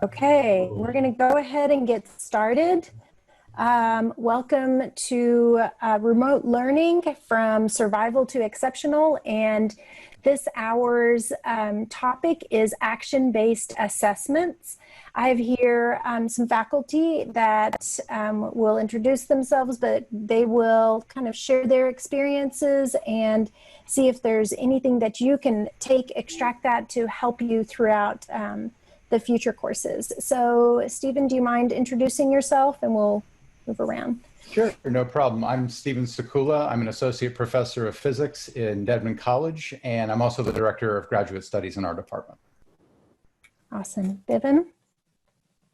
Okay, we're going to go ahead and get started. Welcome to remote learning from survival to exceptional. And this hour's topic is action-based assessments. I have here some faculty that will introduce themselves, but they will kind of share their experiences and see if there's anything that you can extract that to help you throughout the future courses. So Stephen, do you mind introducing yourself and we'll move around? Sure, no problem. I'm Bivin Sekula. I'm an associate professor of physics in Dedman College, and I'm also the director of graduate studies in our department. Awesome. Bivin?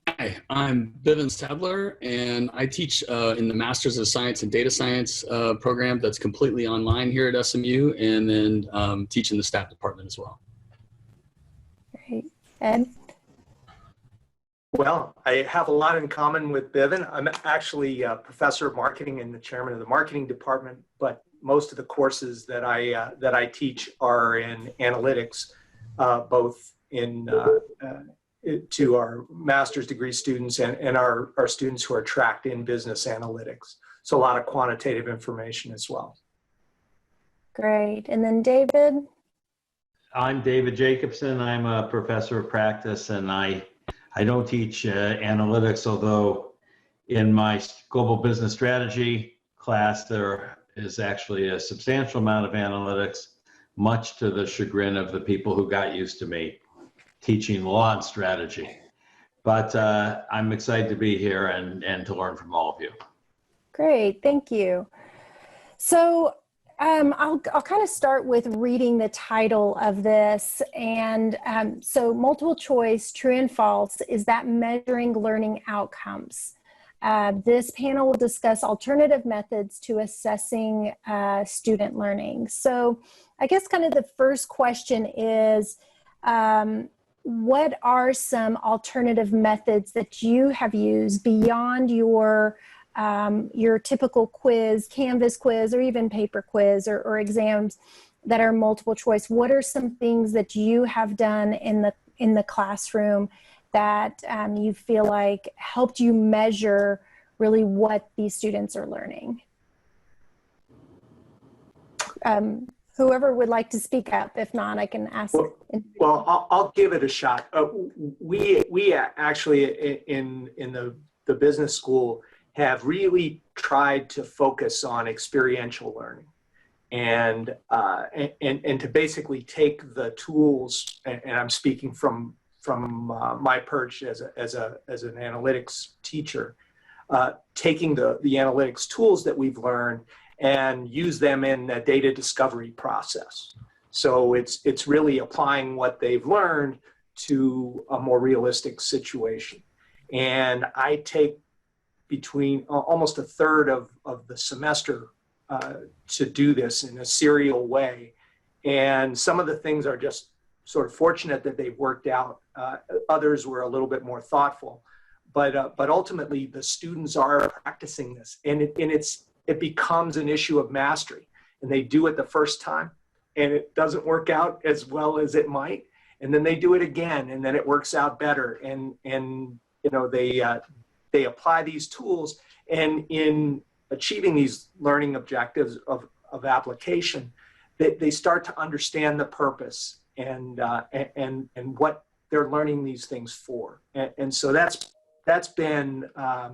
Hi, I'm Bivin Sadler, and I teach in the Masters of Science and Data Science program that's completely online here at SMU, and then teach in the staff department as well. Great. Ed? Well, I have a lot in common with Bivin. I'm actually a professor of marketing and the chairman of the marketing department, but most of the courses that I teach are in analytics, both in to our master's degree students and our students who are tracked in business analytics. So a lot of quantitative information as well. Great. And then David? I'm David Jacobson. I'm a professor of practice, and I don't teach analytics, although in my global business strategy class, there is actually a substantial amount of analytics, much to the chagrin of the people who got used to me teaching law and strategy. But I'm excited to be here and to learn from all of you. Great, thank you. So I'll kind of start with reading the title of this. And so multiple choice, true and false, is that measuring learning outcomes? This panel will discuss alternative methods to assessing student learning. So I guess kind of the first question is, what are some alternative methods that you have used beyond your typical quiz, Canvas quiz, or even paper quiz or exams that are multiple choice? What are some things that you have done in the classroom that you feel like helped you measure really what these students are learning? Whoever would like to speak up. If not, I can ask. Well, I'll give it a shot. We actually in the business school have really tried to focus on experiential learning and to basically take the tools, and I'm speaking from my perch as an analytics teacher, taking the analytics tools that we've learned and use them in a data discovery process. So it's really applying what they've learned to a more realistic situation. And I take between almost a third of the semester to do this in a serial way. And some of the things are just sort of fortunate that they've worked out. Others were a little bit more thoughtful. But ultimately, the students are practicing this. And it becomes an issue of mastery. And they do it the first time, and it doesn't work out as well as it might. And then they do it again, and then it works out better. And you know, they apply these tools, and in achieving these learning objectives of application, they start to understand the purpose and what they're learning these things for. And so that's been a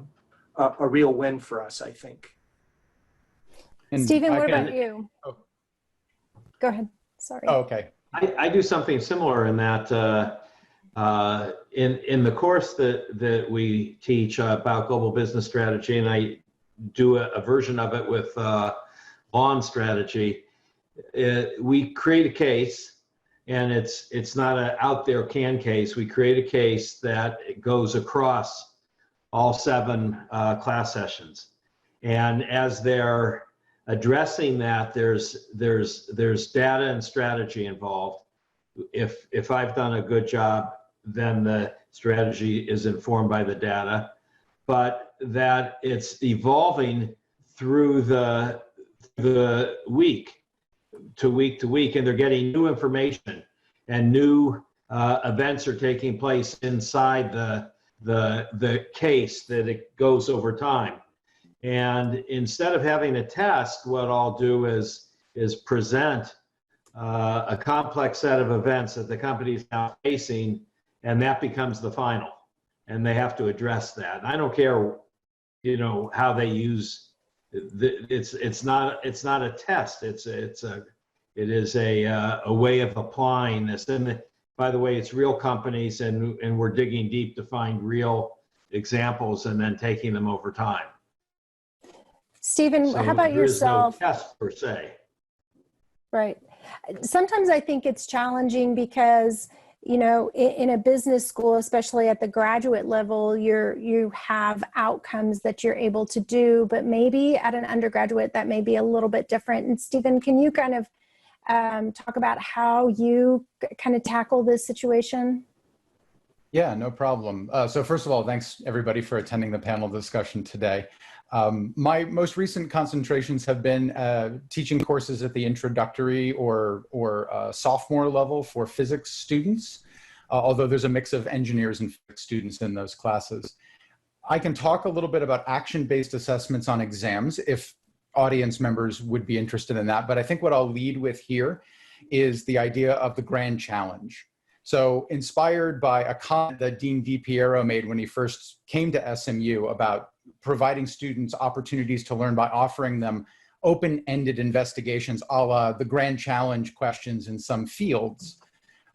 real win for us, I think. And Stephen, what about you? Oh. Go ahead. Sorry. Oh, okay. I do something similar in that in the course that we teach about global business strategy, and I do a version of it with law and strategy, we create a case, and it's not an out there can case. We create a case that goes across all 7 class sessions, and as they're addressing that, there's data and strategy involved. If I've done a good job, then the strategy is informed by the data, but that it's evolving through the week to week, and they're getting new information and new events are taking place inside the case, that it goes over time. And instead of having a test, what I'll do is present a complex set of events that the company is now facing, and that becomes the final, and they have to address that. And I don't care, you know, how they use it's not a test. It is a way of applying this. And by the way, it's real companies, and we're digging deep to find real examples and then taking them over time. Stephen, So how about yourself? there is no test per se. Right. Sometimes I think it's challenging because, you know, in a business school, especially at the graduate level, you have outcomes that you're able to do, but maybe at an undergraduate that may be a little bit different. And Stephen, can you kind of talk about how you kind of tackle this situation? Yeah, no problem. So first of all, thanks everybody for attending the panel discussion today. My most recent concentrations have been teaching courses at the introductory or sophomore level for physics students, although there's a mix of engineers and physics students in those classes. I can talk a little bit about action-based assessments on exams if audience members would be interested in that, but I think what I'll lead with here is the idea of the grand challenge. So inspired by a comment that Dean DiPiero made when he first came to SMU about providing students opportunities to learn by offering them open-ended investigations a la the grand challenge questions in some fields,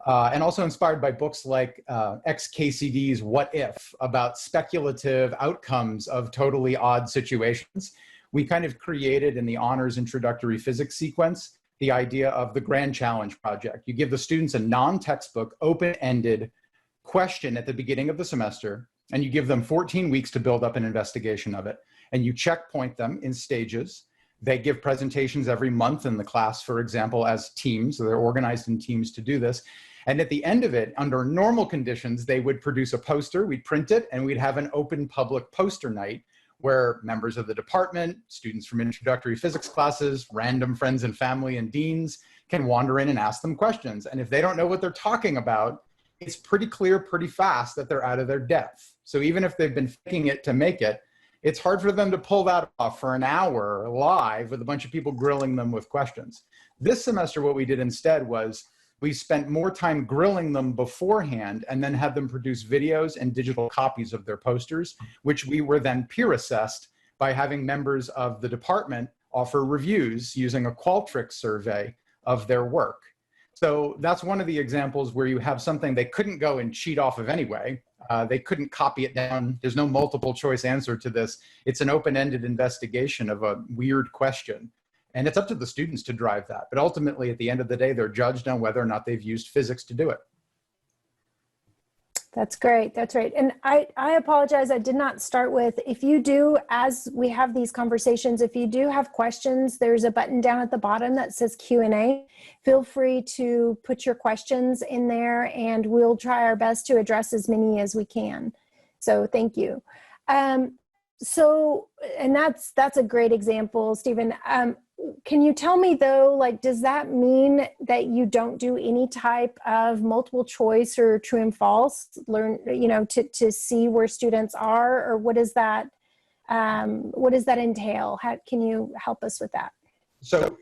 and also inspired by books like XKCD's What If, about speculative outcomes of totally odd situations. We kind of created in the honors introductory physics sequence the idea of the Grand Challenge Project. You give the students a non-textbook, open-ended question at the beginning of the semester, and you give them 14 weeks to build up an investigation of it. And you checkpoint them in stages. They give presentations every month in the class, for example, as teams. So they're organized in teams to do this. And at the end of it, under normal conditions, they would produce a poster, we'd print it, and we'd have an open public poster night where members of the department, students from introductory physics classes, random friends and family and deans can wander in and ask them questions. And if they don't know what they're talking about, it's pretty clear pretty fast that they're out of their depth. So even if they've been faking it to make it, it's hard for them to pull that off for an hour live with a bunch of people grilling them with questions. This semester, what we did instead was we spent more time grilling them beforehand and then had them produce videos and digital copies of their posters, which we were then peer assessed by having members of the department offer reviews using a qualtrics survey of their work. So that's one of the examples where you have something they couldn't go and cheat off of anyway. They couldn't copy it down. There's no multiple choice answer to this. It's an open-ended investigation of a weird question. And it's up to the students to drive that. But ultimately, at the end of the day, they're judged on whether or not they've used physics to do it. That's great. That's right. And I apologize. I did not start with, if you do, as we have these conversations, if you do have questions, there's a button down at the bottom that says Q&A. Feel free to put your questions in there and we'll try our best to address as many as we can. So thank you. And that's a great example, Stephen. Can you tell me though, like, does that mean that you don't do any type of multiple choice or true and false to see where students are, or what does that entail? How can you help us with that? So,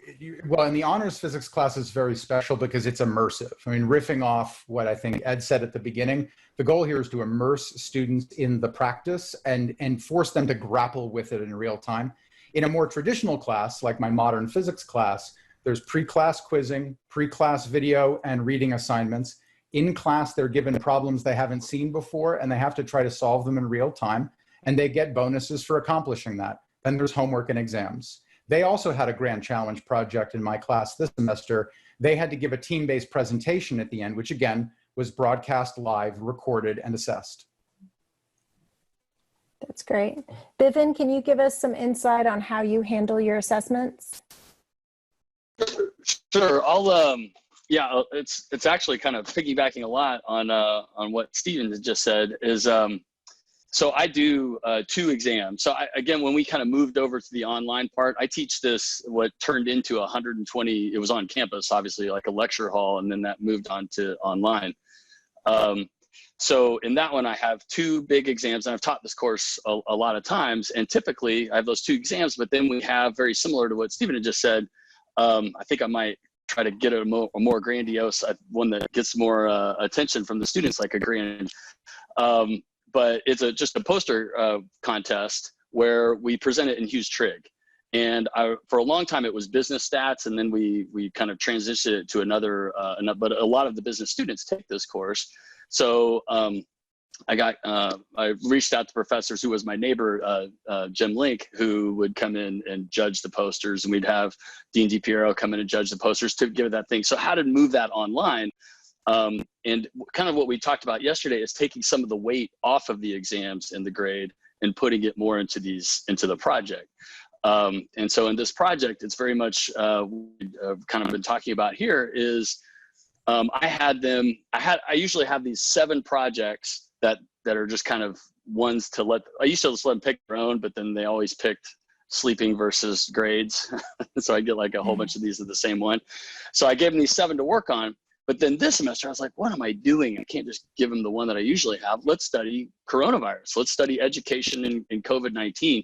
well, in the honors physics class is very special because it's immersive. I mean, riffing off what I think Ed said at the beginning, the goal here is to immerse students in the practice and force them to grapple with it in real time. In a more traditional class, like my modern physics class, there's pre-class quizzing, pre-class video, and reading assignments. In class, they're given problems they haven't seen before, and they have to try to solve them in real time, and they get bonuses for accomplishing that. Then there's homework and exams. They also had a grand challenge project in my class this semester. They had to give a team-based presentation at the end, which again was broadcast live, recorded, and assessed. That's great. Bivin, can you give us some insight on how you handle your assessments? Sure. Yeah, it's actually kind of piggybacking a lot on what Stephen just said. So I do 2 exams. So again, when we kind of moved over to the online part, I teach this, what turned into 120, it was on campus, obviously, like a lecture hall, and then that moved on to online. So in that one, I have 2 big exams, and I've taught this course a lot of times. And typically I have those 2 exams, but then we have, very similar to what Stephen had just said, I think I might try to get a more grandiose one that gets more attention from the students, like a grand. But it's just a poster contest where we present it in Hughes Trig. And for a long time, it was business stats, and then we kind of transitioned it to another, but a lot of the business students take this course. So I reached out to professors who was my neighbor, Jim Link, who would come in and judge the posters, and we'd have Dean DiPiero come in and judge the posters to give it that thing. So how to move that online? And kind of what we talked about yesterday is taking some of the weight off of the exams and the grade and putting it more into the project. And so in this project, it's very much kind of been talking about here is I usually have these 7 projects that are just kind of ones I used to just let them pick their own, but then they always picked sleeping versus grades. So I get like a whole bunch of these of the same one. So I gave them these 7 to work on. But then this semester, I was like, what am I doing? I can't just give them the one that I usually have. Let's study coronavirus. Let's study education in COVID-19.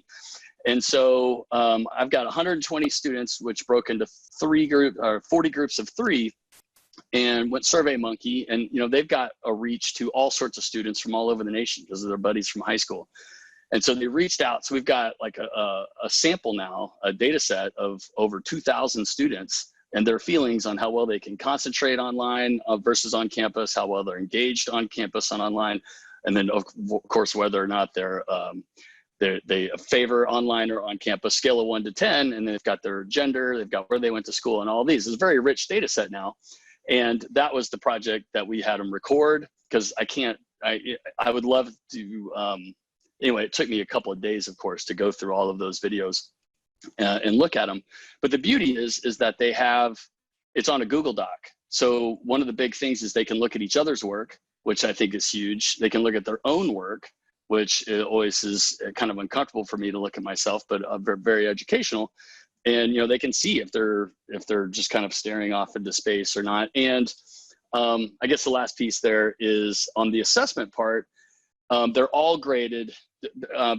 And so I've got 120 students, which broke into 40 groups of 3, and went SurveyMonkey. And they've got a reach to all sorts of students from all over the nation because of their buddies from high school. And so they reached out. So we've got like a sample now, a data set of over 2,000 students and their feelings on how well they can concentrate online versus on campus, how well they're engaged on campus and online, and then of course whether or not they favor online or on campus, scale of 1 to 10, and they've got their gender, they've got where they went to school, and all these. It's a very rich data set now. And that was the project that we had them record, because I would love to, anyway, it took me a couple of days, of course, to go through all of those videos and look at them. But the beauty is that it's on a Google Doc. So one of the big things is they can look at each other's work, which I think is huge. They can look at their own work, which always is kind of uncomfortable for me to look at myself, but very educational. And they can see if they're just kind of staring off into space or not. And I guess the last piece there is on the assessment part. They're all graded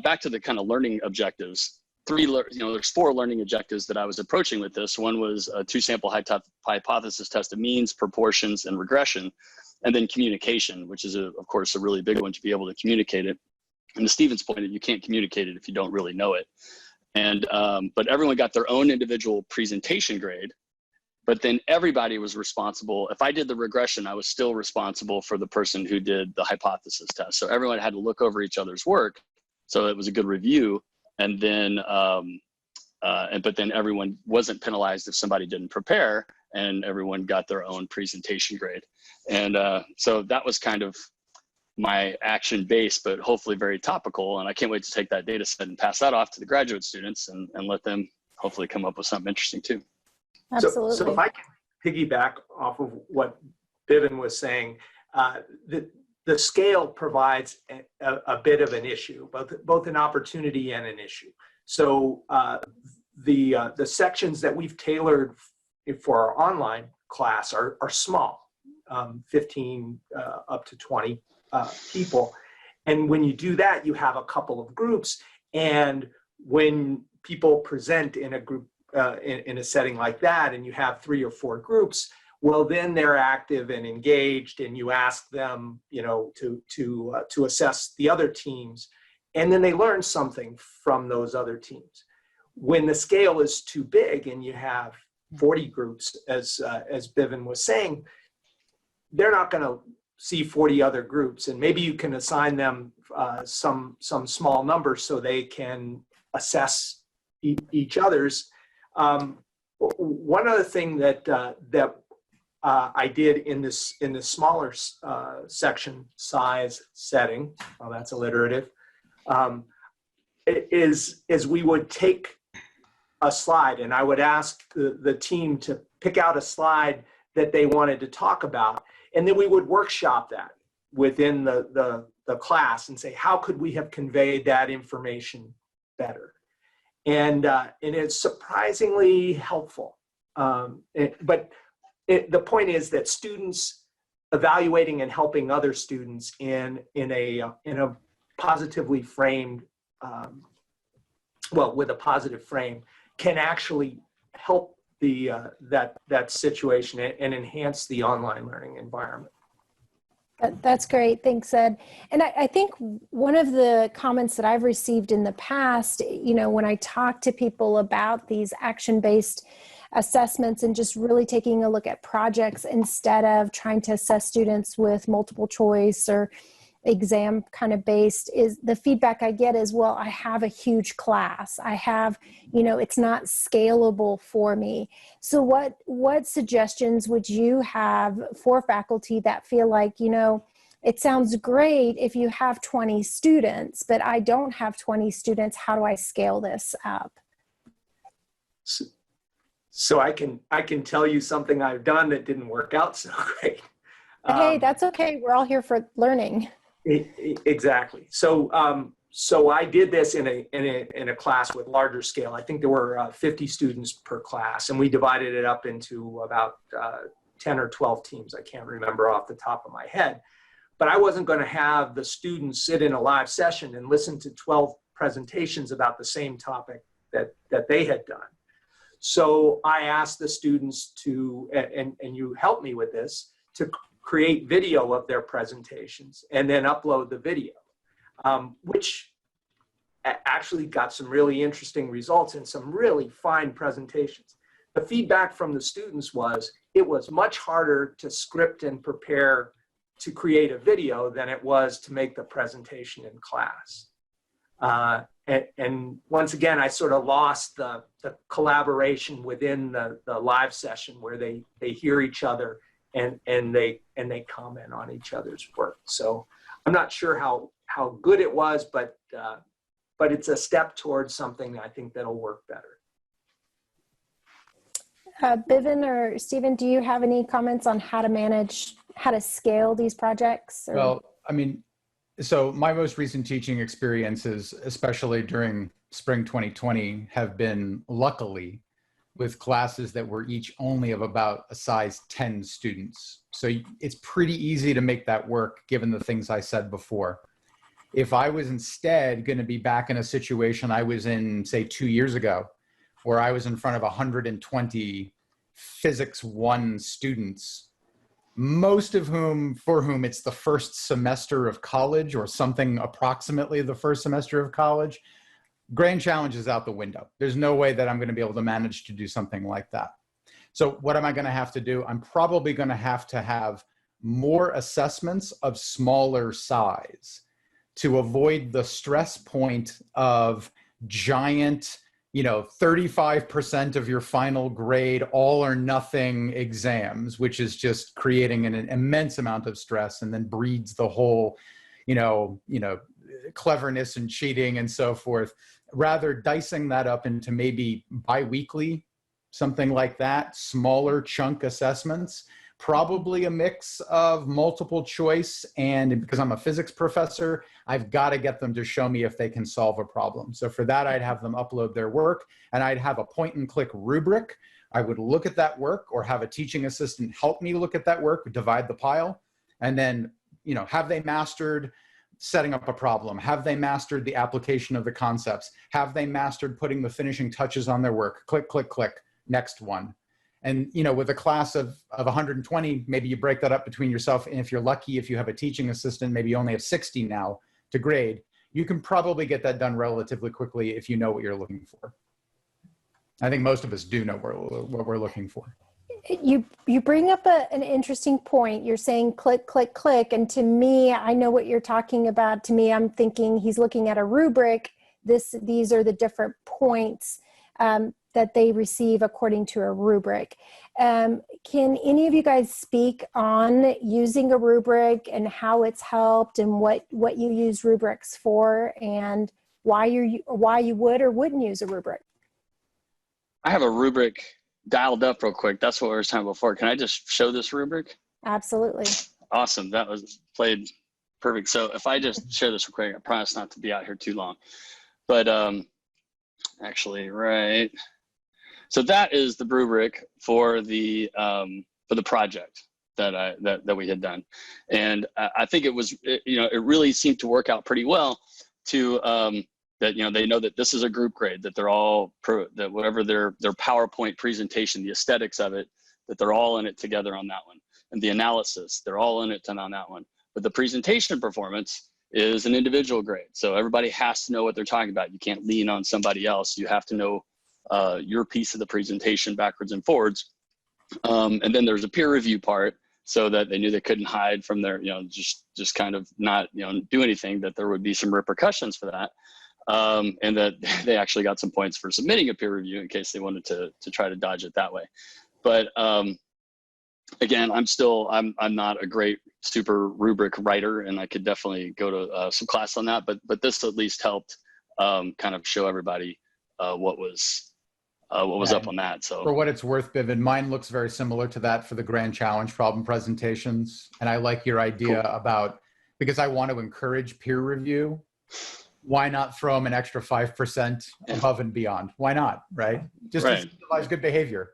back to the kind of learning objectives. There's 4 learning objectives that I was approaching with this. One was a 2-sample hypothesis test of means, proportions, and regression, and then communication, which is of course a really big one, to be able to communicate it. And to Stephen's point, you can't communicate it if you don't really know it. And but everyone got their own individual presentation grade, but then everybody was responsible. If I did the regression, I was still responsible for the person who did the hypothesis test. So everyone had to look over each other's work. So it was a good review. And then, but then everyone wasn't penalized if somebody didn't prepare, and everyone got their own presentation grade. And so that was kind of my action base, but hopefully very topical. And I can't wait to take that data set and pass that off to the graduate students and let them hopefully come up with something interesting too. Absolutely. So if I can piggyback off of what Bivin was saying, the scale provides a bit of an issue, both an opportunity and an issue. So the sections that we've tailored for our online class are small, 15 up to 20 people. And when you do that, you have a couple of groups. And when people present in a group, in a setting like that, and you have 3 or 4 groups, well, then they're active and engaged, and you ask them, to assess the other teams, and then they learn something from those other teams. When the scale is too big and you have 40 groups, as Bivin was saying, they're not going to see 40 other groups, and maybe you can assign them some small numbers so they can assess each other's. One other thing that I did in this smaller section size setting, well, that's alliterative, is we would take a slide, and I would ask the team to pick out a slide that they wanted to talk about, and then we would workshop that within the class and say, how could we have conveyed that information better? And it's surprisingly helpful. The point is that students evaluating and helping other students in a positively framed, with a positive frame, can actually help that situation and enhance the online learning environment. That's great. Thanks, Ed. And I think one of the comments that I've received in the past, when I talk to people about these action-based assessments and just really taking a look at projects instead of trying to assess students with multiple choice or exam kind of based, is the feedback I get is, well, I have a huge class. I have, it's not scalable for me. So what suggestions would you have for faculty that feel like, it sounds great if you have 20 students, but I don't have 20 students. How do I scale this up? So I can tell you something I've done that didn't work out so great. Hey, that's okay. We're all here for learning. Exactly. So I did this in a class with larger scale. I think there were 50 students per class, and we divided it up into about 10 or 12 teams. I can't remember off the top of my head, but I wasn't going to have the students sit in a live session and listen to 12 presentations about the same topic that they had done. So I asked the students to, and you helped me with this, to create video of their presentations and then upload the video, which actually got some really interesting results and some really fine presentations. The feedback from the students was it was much harder to script and prepare to create a video than it was to make the presentation in class. And once again, I sort of lost the collaboration within the live session where they hear each other and they comment on each other's work. So I'm not sure how good it was, but it's a step towards something I think that'll work better. Bivin or Stephen, do you have any comments on how to scale these projects? Or? Well, so my most recent teaching experiences, especially during spring 2020, have been luckily with classes that were each only of about a size 10 students. So it's pretty easy to make that work given the things I said before. If I was instead going to be back in a situation I was in, say, 2 years ago, where I was in front of 120 Physics 1 students, most of for whom it's the first semester of college or something approximately the first semester of college, grand challenge is out the window. There's no way that I'm going to be able to manage to do something like that. So what am I going to have to do? I'm probably going to have more assessments of smaller size to avoid the stress point of giant, 35% of your final grade, all or nothing exams, which is just creating an immense amount of stress and then breeds the whole, cleverness and cheating and so forth. Rather dicing that up into maybe bi-weekly, something like that, smaller chunk assessments, probably a mix of multiple choice, and because I'm a physics professor, I've got to get them to show me if they can solve a problem. So for that, I'd have them upload their work, and I'd have a point and click rubric. I would look at that work or have a teaching assistant help me look at that work, divide the pile, and then, have they mastered setting up a problem? Have they mastered the application of the concepts? Have they mastered putting the finishing touches on their work? Click, click, click, next one. And, with a class of 120, maybe you break that up between yourself. And if you're lucky, if you have a teaching assistant, maybe you only have 60 now to grade. You can probably get that done relatively quickly if you know what you're looking for. I think most of us do know what we're looking for. You bring up an interesting point. You're saying click, click, click. And to me, I know what you're talking about. To me, I'm thinking he's looking at a rubric. These are the different points that they receive according to a rubric. Can any of you guys speak on using a rubric and how it's helped and what you use rubrics for and why you would or wouldn't use a rubric? I have a rubric dialed up real quick. That's what we were talking about before. Can I just show this rubric? Absolutely. Awesome. That was played perfect. So if I just share this real quick, I promise not to be out here too long. But actually, right. So that is the rubric for the project. that we had done. And I think it was, it really seemed to work out pretty well to, that, they know that this is a group grade, that they're all that whatever their PowerPoint presentation, the aesthetics of it, that they're all in it together on that one. And the analysis, they're all in it on that one. But the presentation performance is an individual grade. So everybody has to know what they're talking about. You can't lean on somebody else. You have to know your piece of the presentation backwards and forwards. And then there's a peer review part, so that they knew they couldn't hide from their, just kind of not, do anything, that there would be some repercussions for that. And that they actually got some points for submitting a peer review in case they wanted to try to dodge it that way. But again, I'm not a great super rubric writer, and I could definitely go to some class on that, but this at least helped kind of show everybody what was up on that. So for what it's worth, Bivin, mine looks very similar to that for the grand challenge problem presentations. And I like your idea about, because I want to encourage peer review, why not throw them an extra 5% above and beyond? Why not, right? Just to incentivize good behavior.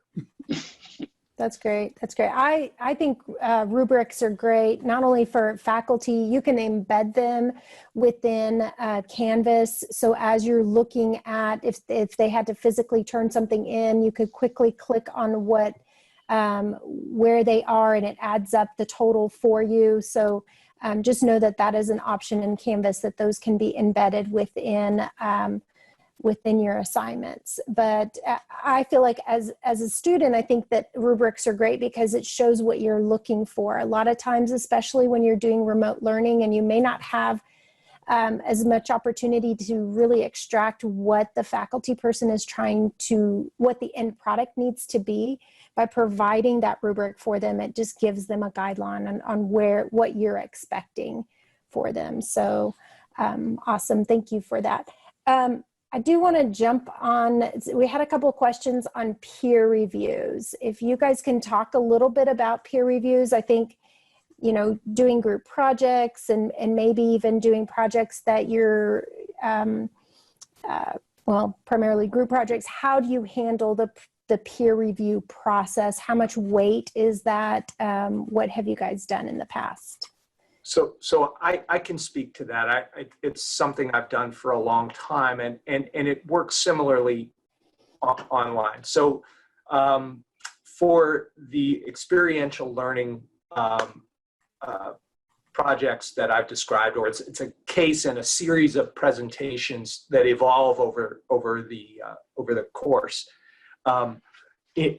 That's great. That's great. I think rubrics are great, not only for faculty, you can embed them within Canvas. So as you're looking at, if they had to physically turn something in, you could quickly click on where they are, and it adds up the total for you. So just know that that is an option in Canvas, that those can be embedded within your assignments. But I feel like as a student, I think that rubrics are great because it shows what you're looking for. A lot of times, especially when you're doing remote learning and you may not have as much opportunity to really extract what the faculty person is what the end product needs to be, by providing that rubric for them, it just gives them a guideline on what you're expecting for them. So awesome. Thank you for that. I do want to jump on, we had a couple of questions on peer reviews. If you guys can talk a little bit about peer reviews, I think, doing group projects and maybe even doing projects that you're, primarily group projects, how do you handle the peer review process? How much weight is that? What have you guys done in the past? So I can speak to that. It's something I've done for a long time, and it works similarly online. So for the experiential learning projects that I've described, or it's a case and a series of presentations that evolve over the course.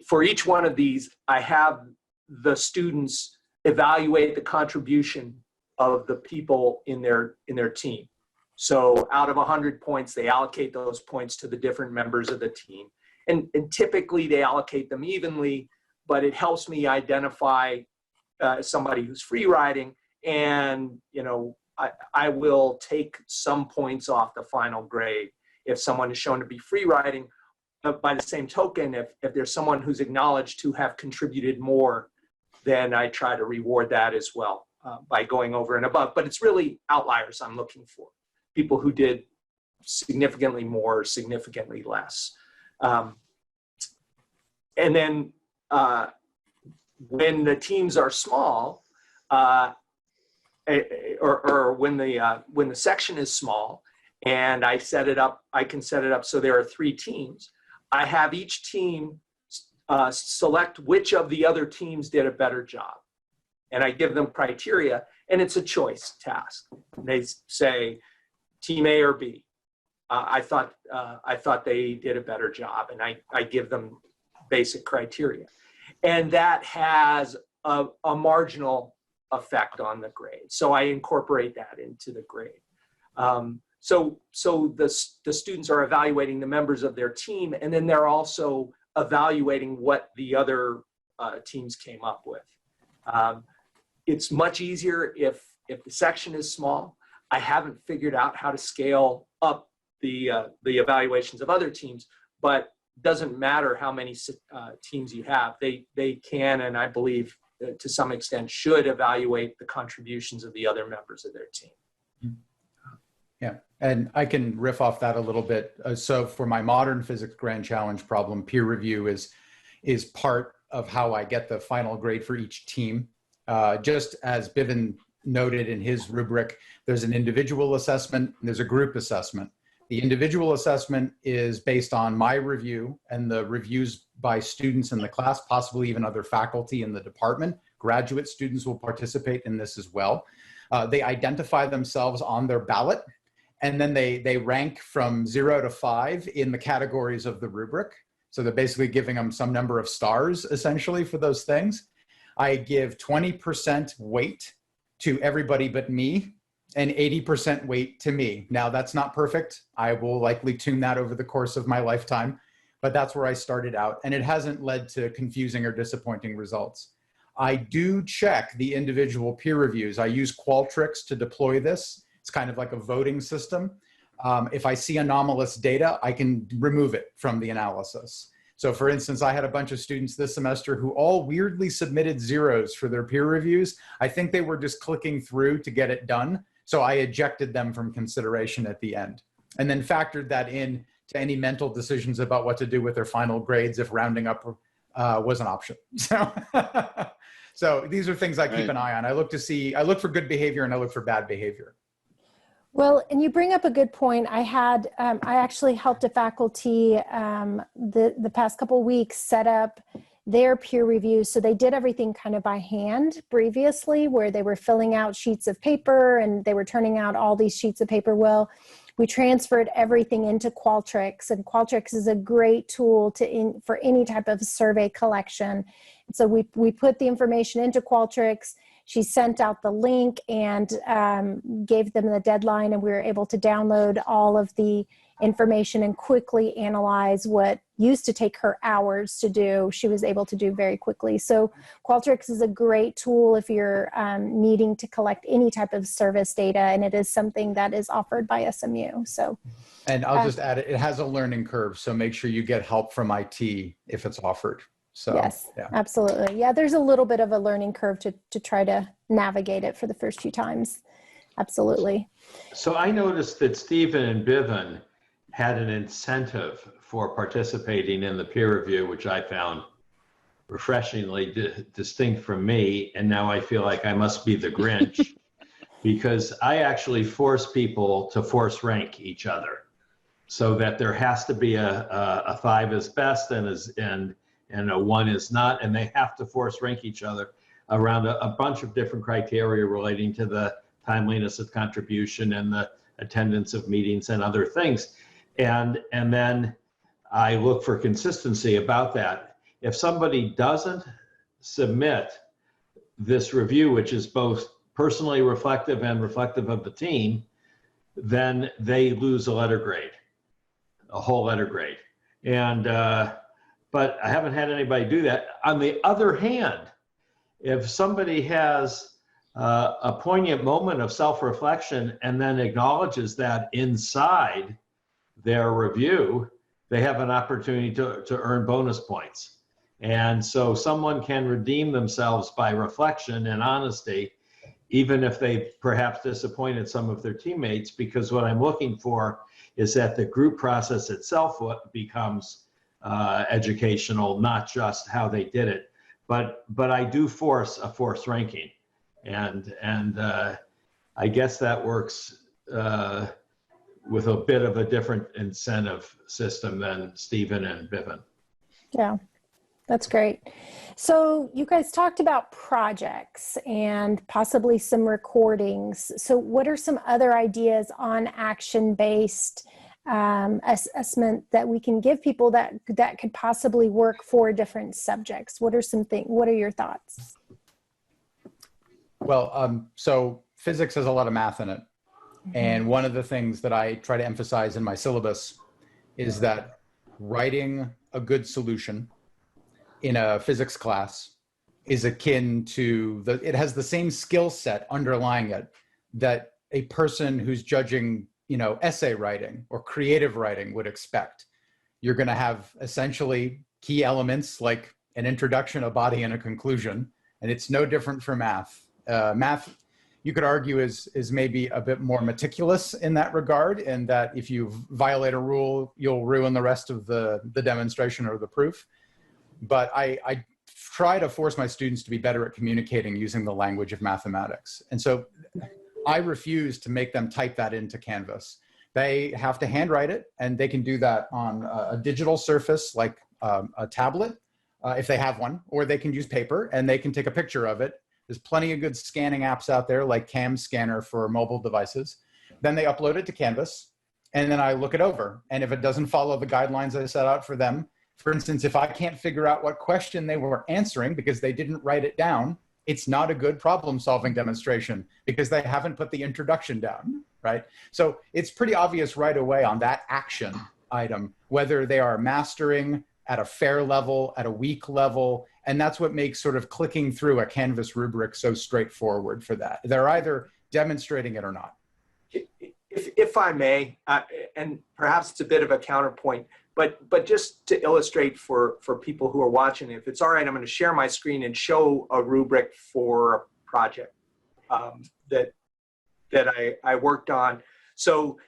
For each one of these, I have the students evaluate the contribution of the people in their team. So out of 100 points, they allocate those points to the different members of the team. And typically they allocate them evenly, but it helps me identify somebody who's free riding, and I will take some points off the final grade if someone is shown to be free riding. By the same token, if there's someone who's acknowledged to have contributed more, then I try to reward that as well by going over and above. But it's really outliers I'm looking for, people who did significantly more, significantly less. And then when the teams are small, or when the section is small, and I can set it up so there are 3 teams. I have each team select which of the other teams did a better job. And I give them criteria, and it's a choice task. They say, team A or B. I thought they did a better job, and I give them basic criteria. And that has a marginal effect on the grade. So I incorporate that into the grade. So the students are evaluating the members of their team, and then they're also evaluating what the other teams came up with. It's much easier if the section is small. I haven't figured out how to scale up the evaluations of other teams, but it doesn't matter how many teams you have. They can, and I believe to some extent should, evaluate the contributions of the other members of their team. Yeah, and I can riff off that a little bit. So for my modern physics grand challenge problem, peer review is part of how I get the final grade for each team. Just as Bivin noted in his rubric, there's an individual assessment, and there's a group assessment. The individual assessment is based on my review and the reviews by students in the class, possibly even other faculty in the department. Graduate students will participate in this as well. They identify themselves on their ballot, and then they rank from 0 to 5 in the categories of the rubric. So they're basically giving them some number of stars, essentially, for those things. I give 20% weight to everybody but me, and 80% weight to me. Now, that's not perfect. I will likely tune that over the course of my lifetime, but that's where I started out, and it hasn't led to confusing or disappointing results. I do check the individual peer reviews. I use Qualtrics to deploy this. It's kind of like a voting system. If I see anomalous data, I can remove it from the analysis. So for instance, I had a bunch of students this semester who all weirdly submitted zeros for their peer reviews. I think they were just clicking through to get it done. So I ejected them from consideration at the end, and then factored that in to any mental decisions about what to do with their final grades if rounding up was an option. So these are things I keep an eye on. I look for good behavior and I look for bad behavior. Well, and you bring up a good point. I actually helped a faculty the past couple of weeks set up their peer reviews. So they did everything kind of by hand previously, where they were filling out sheets of paper and they were turning out all these sheets of paper. Well, we transferred everything into Qualtrics, and Qualtrics is a great tool for any type of survey collection. And so we put the information into Qualtrics. She sent out the link and gave them the deadline, and we were able to download all of the information and quickly analyze what used to take her hours to do. She was able to do very quickly. So Qualtrics is a great tool if you're needing to collect any type of service data, and it is something that is offered by SMU. So, and I'll just add, it has a learning curve, so make sure you get help from IT if it's offered. So, yes, yeah. Absolutely. Yeah, there's a little bit of a learning curve to try to navigate it for the first few times. Absolutely. So I noticed that Stephen and Bivin had an incentive for participating in the peer review, which I found refreshingly distinct from me. And now I feel like I must be the Grinch because I actually force people to force rank each other so that there has to be a 5 is best and a 1 is not, and they have to force rank each other around a bunch of different criteria relating to the timeliness of contribution and the attendance of meetings and other things. And then I look for consistency about that. If somebody doesn't submit this review, which is both personally reflective and reflective of the team, then they lose a letter grade, a whole letter grade. And but I haven't had anybody do that. On the other hand, if somebody has a poignant moment of self-reflection and then acknowledges that inside their review, they have an opportunity to earn bonus points. And so someone can redeem themselves by reflection and honesty, even if they perhaps disappointed some of their teammates, because what I'm looking for is that the group process itself becomes educational, not just how they did it. But I do force a forced ranking. And I guess that works with a bit of a different incentive system than Stephen and Bivin. Yeah, that's great. So you guys talked about projects and possibly some recordings. So what are some other ideas on action-based assessment that we can give people that could possibly work for different subjects? What are your thoughts? Well, so physics has a lot of math in it. And one of the things that I try to emphasize in my syllabus is that writing a good solution in a physics class is akin to it has the same skill set underlying it that a person who's judging, essay writing or creative writing would expect. You're going to have essentially key elements like an introduction, a body, and a conclusion. And it's no different for math. Math, you could argue, is maybe a bit more meticulous in that regard, in that if you violate a rule, you'll ruin the rest of the demonstration or the proof. But I try to force my students to be better at communicating using the language of mathematics. And so I refuse to make them type that into Canvas. They have to handwrite it, and they can do that on a digital surface like a tablet, if they have one, or they can use paper and they can take a picture of it. There's plenty of good scanning apps out there like Cam Scanner for mobile devices. Then they upload it to Canvas, and then I look it over. And if it doesn't follow the guidelines I set out for them, for instance, if I can't figure out what question they were answering because they didn't write it down, it's not a good problem-solving demonstration because they haven't put the introduction down, right? So it's pretty obvious right away on that action item, whether they are mastering at a fair level, at a weak level, and that's what makes sort of clicking through a Canvas rubric so straightforward for that. They're either demonstrating it or not. If I may, and perhaps it's a bit of a counterpoint, but just to illustrate for people who are watching, if it's all right, I'm going to share my screen and show a rubric for a project that I worked on. So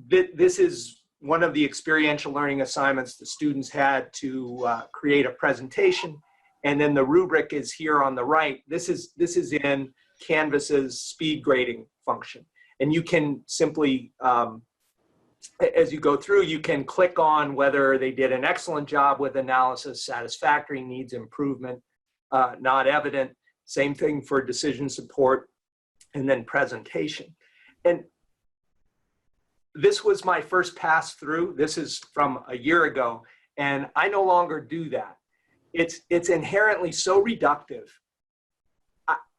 this is one of the experiential learning assignments. The students had to create a presentation, and then the rubric is here on the right. This is in Canvas's speed grading function, and you can simply, as you go through, you can click on whether they did an excellent job with analysis, satisfactory, needs improvement, not evident. Same thing for decision support, and then presentation. And this was my first pass through. This is from a year ago, and I no longer do that. It's inherently so reductive.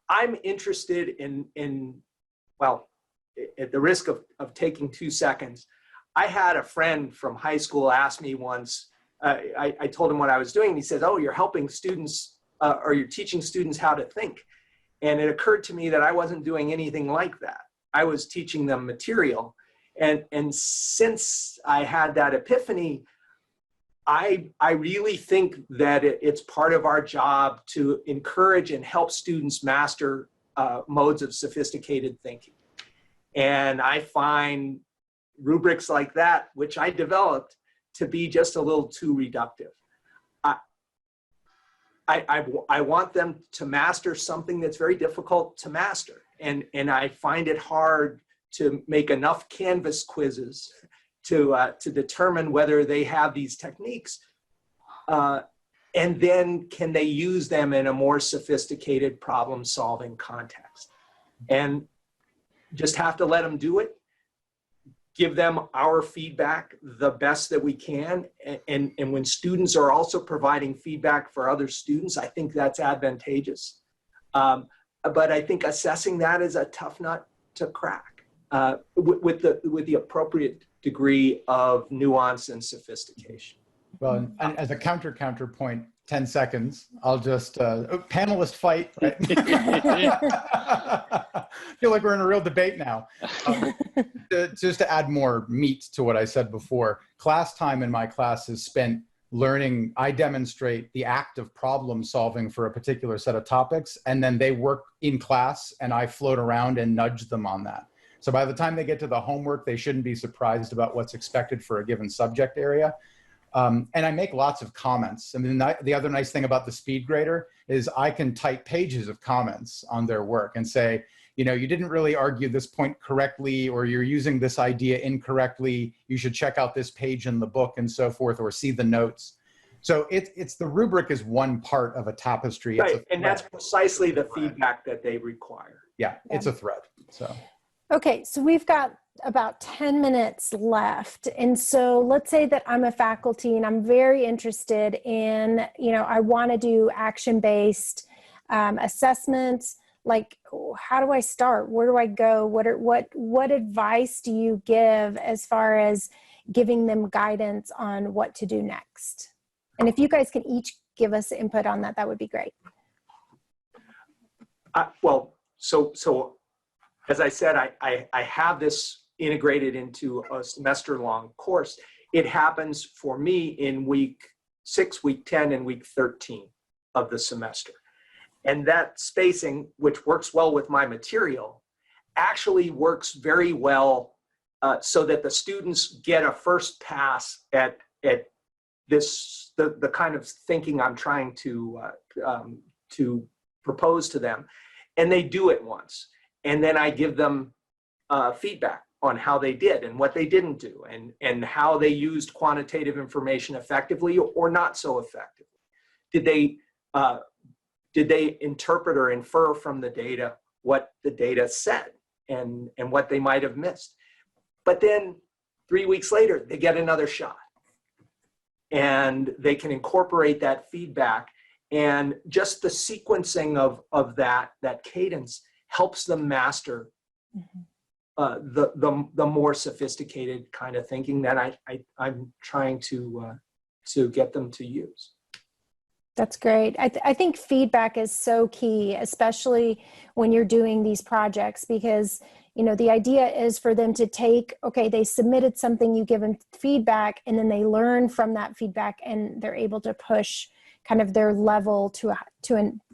I'm interested in, well, at the risk of taking 2 seconds, I had a friend from high school ask me once, I told him what I was doing, and he said, "Oh, you're helping students, or you're teaching students how to think." And it occurred to me that I wasn't doing anything like that. I was teaching them material. And since I had that epiphany, I really think that it's part of our job to encourage and help students master modes of sophisticated thinking. And I find rubrics like that, which I developed, to be just a little too reductive. I want them to master something that's very difficult to master. And I find it hard to make enough Canvas quizzes to determine whether they have these techniques. And then can they use them in a more sophisticated problem-solving context? And just have to let them do it, give them our feedback the best that we can. And when students are also providing feedback for other students, I think that's advantageous. But I think assessing that is a tough nut to crack. With the appropriate degree of nuance and sophistication. Well, and as a counterpoint, 10 seconds, I'll just, panelist fight, right? Feel like we're in a real debate now. Just to add more meat to what I said before, class time in my class is spent learning. I demonstrate the act of problem solving for a particular set of topics, and then they work in class and I float around and nudge them on that. So by the time they get to the homework, they shouldn't be surprised about what's expected for a given subject area. And I make lots of comments. I mean, the other nice thing about the speed grader is I can type pages of comments on their work and say, you know, you didn't really argue this point correctly, or you're using this idea incorrectly. You should check out this page in the book and so forth, or see the notes. So it's the rubric is one part of a tapestry. Right, and that's precisely the feedback that they require. Yeah, it's a thread, so. Okay, so we've got about 10 minutes left. And so let's say that I'm a faculty and I'm very interested in, you know, I want to do action-based assessments. Like, how do I start? Where do I go? What advice do you give as far as giving them guidance on what to do next? And if you guys can each give us input on that, that would be great. Well, so as I said, I have this integrated into a semester-long course. It happens for me in week 6, week 10, and week 13 of the semester. And that spacing, which works well with my material, actually works very well so that the students get a first pass at the kind of thinking I'm trying to propose to them, and they do it once, and then I give them feedback on how they did and what they didn't do, and how they used quantitative information effectively or not so effectively. Did they interpret or infer from the data what the data said and what they might have missed? But then 3 weeks later, they get another shot, and they can incorporate that feedback, and just the sequencing of that cadence helps them master the more sophisticated kind of thinking that I'm trying to get them to use. That's great. I think feedback is so key, especially when you're doing these projects, because, you know, the idea is for them to take, okay, they submitted something, you give them feedback, and then they learn from that feedback, and they're able to push kind of their level to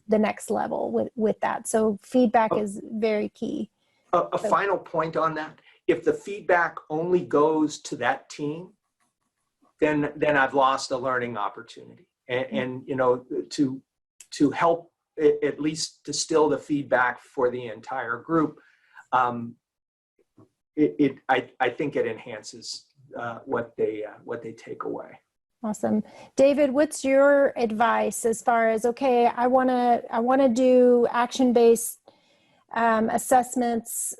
the next level with that. So feedback is very key. A final point on that: if the feedback only goes to that team, then I've lost a learning opportunity. And you know, to help at least distill the feedback for the entire group, I think it enhances what they take away. Awesome. David, what's your advice as far as, okay, I want to do action-based assessments.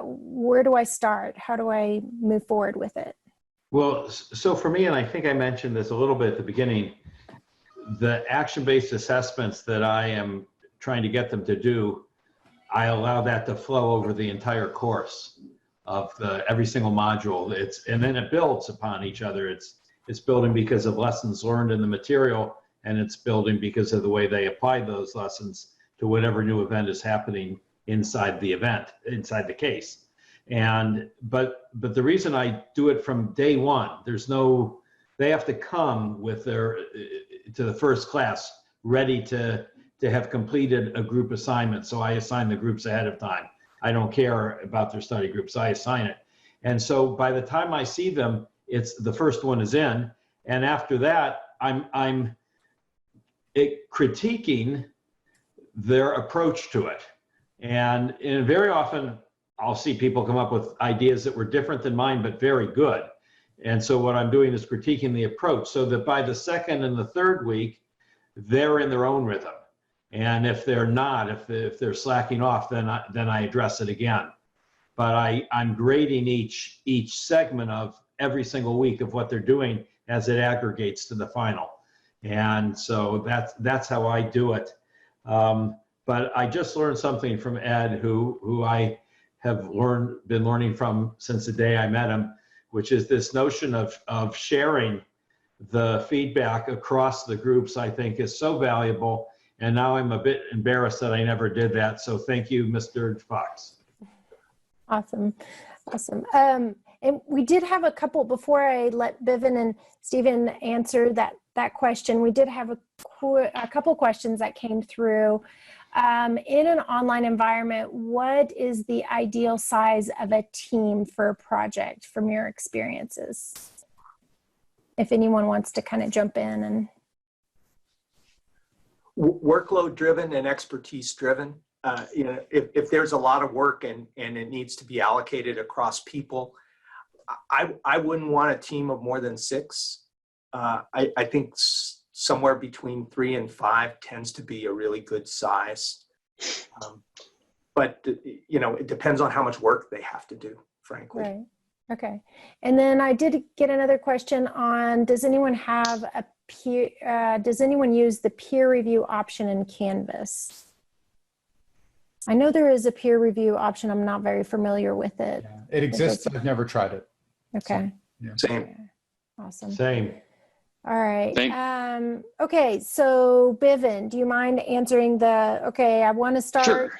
Where do I start? How do I move forward with it? Well, so for me, and I think I mentioned this a little bit at the beginning, the action-based assessments that I am trying to get them to do, I allow that to flow over the entire course of every single module. And then it builds upon each other. It's building because of lessons learned in the material, and it's building because of the way they apply those lessons to whatever new event is happening inside the event, inside the case. But the reason I do it from day one, they have to come with to the first class ready to have completed a group assignment. So I assign the groups ahead of time. I don't care about their study groups, I assign it. And so by the time I see them, it's the first one is in. And after that, I'm critiquing their approach to it. And very often I'll see people come up with ideas that were different than mine, but very good. And so what I'm doing is critiquing the approach so that by the second and the third week, they're in their own rhythm. And if they're not, if they're slacking off, then I address it again. But I'm grading each segment of every single week of what they're doing as it aggregates to the final. And so that's how I do it. But I just learned something from Ed, who I have been learning from since the day I met him, which is this notion of sharing the feedback across the groups. I think is so valuable. And now I'm a bit embarrassed that I never did that. So thank you, Mr. Fox. Awesome. And we did have a couple, before I let Bivin and Stephen answer that question, we did have a couple questions that came through. In an online environment, what is the ideal size of a team for a project from your experiences? If anyone wants to kind of jump in. And workload driven and expertise driven. You know, if there's a lot of work and it needs to be allocated across people, I wouldn't want a team of more than 6. I think somewhere between 3 and 5 tends to be a really good size. But you know, it depends on how much work they have to do, frankly. Right. Okay. And then I did get another question on, does anyone have does anyone use the peer review option in Canvas? I know there is a peer review option. I'm not very familiar with it. Yeah, it exists. I've never tried it. Okay. So, yeah. Same. Awesome. Same. All right. Okay. So Bivin, do you mind answering okay, I want to start. Sure.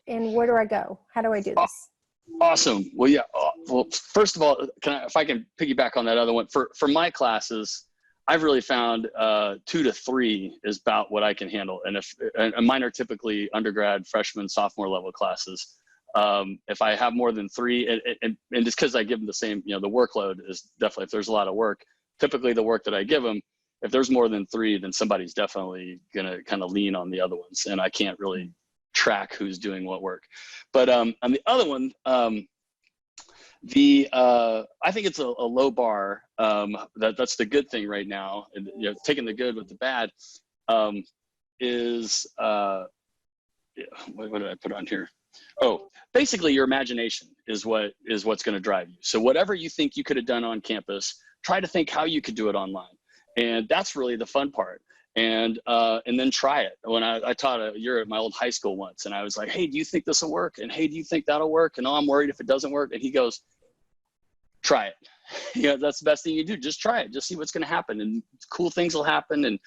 And where do I go? How do I do this? Awesome. Well, yeah. Well, first of all, if I can piggyback on that other one, for my classes, I've really found 2 to 3 is about what I can handle. And mine are typically undergrad, freshman, sophomore level classes. If I have more than 3, and just because I give them the same, you know, the workload is definitely, if there's a lot of work, typically the work that I give them if there's more than 3, then somebody's definitely going to kind of lean on the other ones. And I can't really track who's doing what work. But on the other one, I think it's a low bar. That's the good thing right now. And, you know, taking the good with the bad is, what did I put on here? Oh, basically your imagination is what's going to drive you. So whatever you think you could have done on campus, try to think how you could do it online. And that's really the fun part. And then try it. When I taught a year at my old high school once, and I was like, hey, do you think this will work? And hey, do you think that'll work? And oh, I'm worried if it doesn't work. And he goes, try it. You know, that's the best thing you do. Just try it. Just see what's going to happen, and cool things will happen, and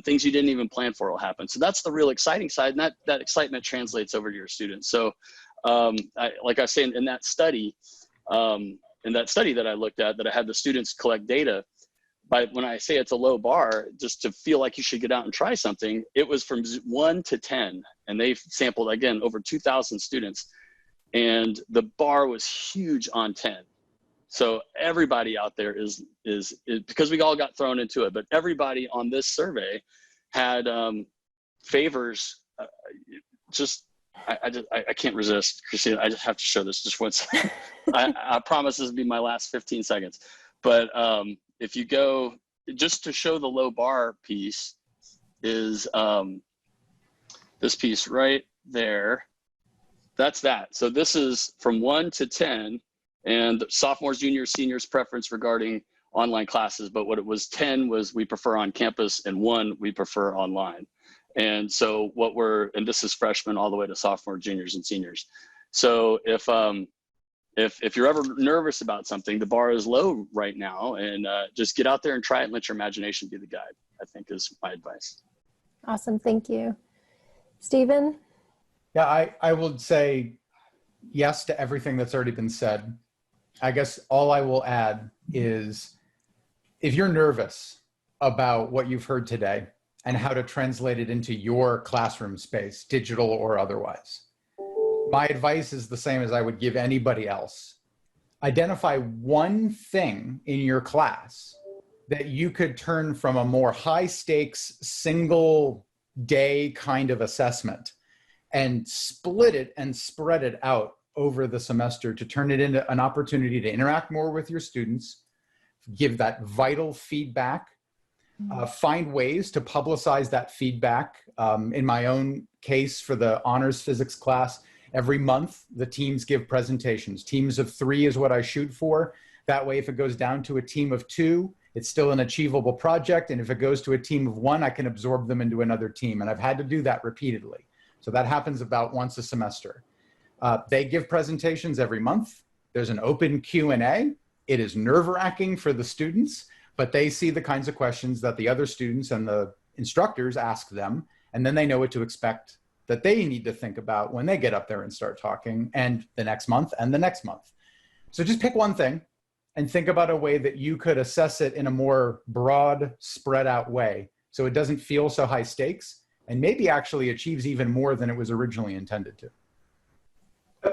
things you didn't even plan for will happen. So that's the real exciting side, and that excitement translates over to your students. So like I say in that study that I looked at, that I had the students collect data, when I say it's a low bar, just to feel like you should get out and try something, it was from 1 to 10, and they sampled, again, over 2,000 students. And the bar was huge on 10. So everybody out there is because we all got thrown into it, but everybody on this survey had favors. I can't resist, Christina. I just have to show this just one second. I promise this will be my last 15 seconds. But if you go, just to show the low bar piece, is this piece right there. That's that. So this is from 1 to 10, and sophomores, juniors, seniors preference regarding online classes. But what it was, 10 was we prefer on campus, and 1 we prefer online. And so and this is freshmen all the way to sophomore, juniors, and seniors. So if you're ever nervous about something, the bar is low right now, and just get out there and try it and let your imagination be the guide, I think is my advice. Awesome, thank you. Stephen? Yeah, I would say yes to everything that's already been said. I guess all I will add is, if you're nervous about what you've heard today and how to translate it into your classroom space, digital or otherwise, my advice is the same as I would give anybody else. Identify one thing in your class that you could turn from a more high stakes, single day kind of assessment, and split it and spread it out over the semester to turn it into an opportunity to interact more with your students, give that vital feedback, find ways to publicize that feedback. In my own case, for the honors physics class, every month the teams give presentations. Teams of 3 is what I shoot for. That way, if it goes down to a team of 2, it's still an achievable project. And if it goes to a team of 1, I can absorb them into another team. And I've had to do that repeatedly. So that happens about once a semester. They give presentations every month. There's an open Q&A. It is nerve-wracking for the students, but they see the kinds of questions that the other students and the instructors ask them, and then they know what to expect that they need to think about when they get up there and start talking, and the next month and the next month. So just pick one thing and think about a way that you could assess it in a more broad, spread out way, so it doesn't feel so high stakes, and maybe actually achieves even more than it was originally intended to.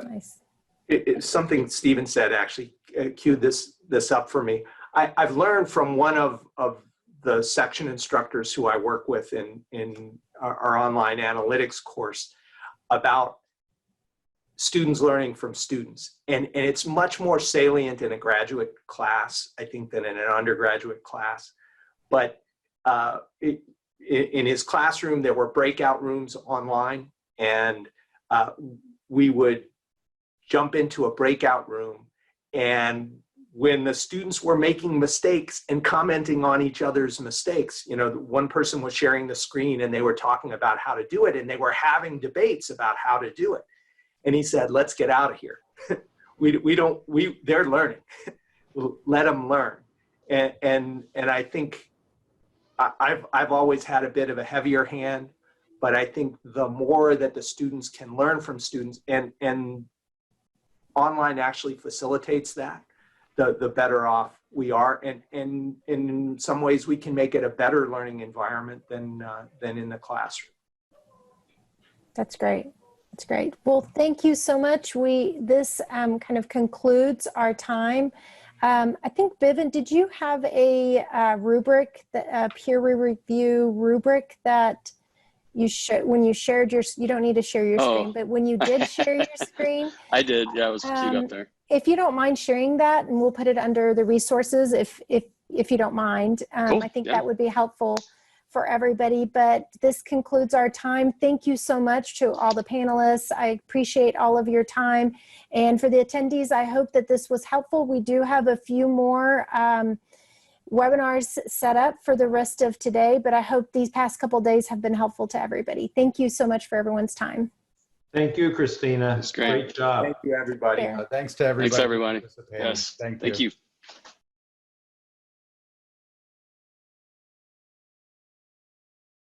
Nice. It's something Stephen said actually queued this up for me. I've learned from one of the section instructors who I work with in our online analytics course about students learning from students. And it's much more salient in a graduate class, I think, than in an undergraduate class. But in his classroom, there were breakout rooms online, and we would jump into a breakout room, and when the students were making mistakes and commenting on each other's mistakes, you know, one person was sharing the screen and they were talking about how to do it, and they were having debates about how to do it. And he said, let's get out of here. They're learning. Let them learn. And I think I've always had a bit of a heavier hand, but I think the more that the students can learn from students, and online actually facilitates that, the better off we are. And in some ways we can make it a better learning environment than in the classroom. That's great. That's great. Well, thank you so much. This kind of concludes our time. I think, Bivin, did you have a rubric, a peer review rubric that you when you shared your, you don't need to share your screen, but when you did share your screen. I did. Yeah, it was queued up there. If you don't mind sharing that, and we'll put it under the resources if you don't mind. Cool. I think that would be helpful for everybody. But this concludes our time. Thank you so much to all the panelists. I appreciate all of your time. And for the attendees, I hope that this was helpful. We do have a few more webinars set up for the rest of today, but I hope these past couple days have been helpful to everybody. Thank you so much for everyone's time. Thank you, Christina. That's great. Great job. Thank you, everybody. Thanks to everybody. Thanks, everybody. For participating. Yes. Thank you. Thank you.